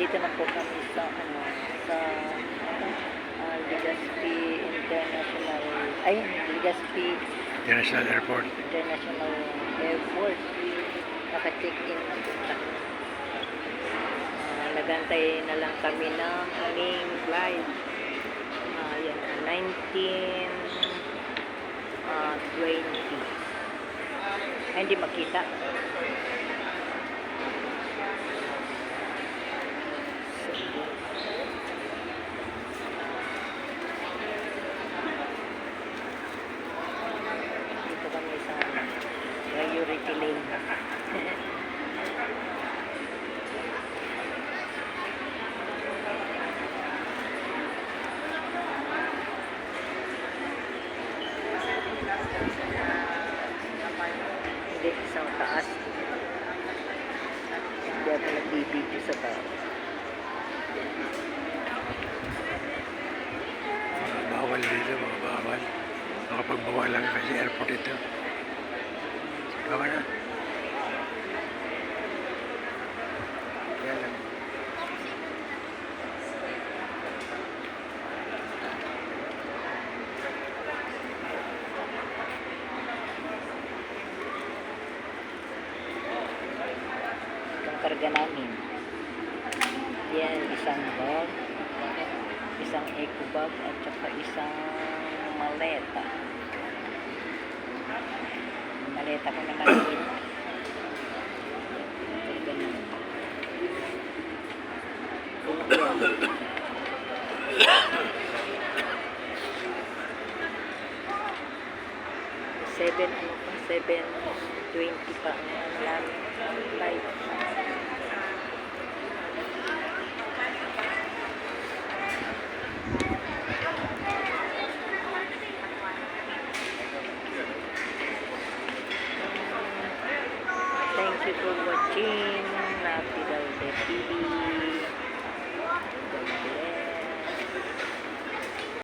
nandito na po kami sa sa Legazpi International Legazpi International Airport. International Airport. Naka-check-in na po kami. Nagantay na lang kami ng aming flight. Yan, 19:20. Hindi makita. Dito kami sa priority lane. Hindi, sa taas. Hindi ako nagbibideo sa taas. Bawal dito, mga bawal. Makapagbawal lang kasi airport ito. Bawal na. Yan lang. Itong karga namin. Yan, isang bag, isang eco bag, at saka isang maleta. Maleta ko na maliit. Karga namin. Puno yan. Seven 7:20 pa ang namin flight. Thank you for watching Napital TV.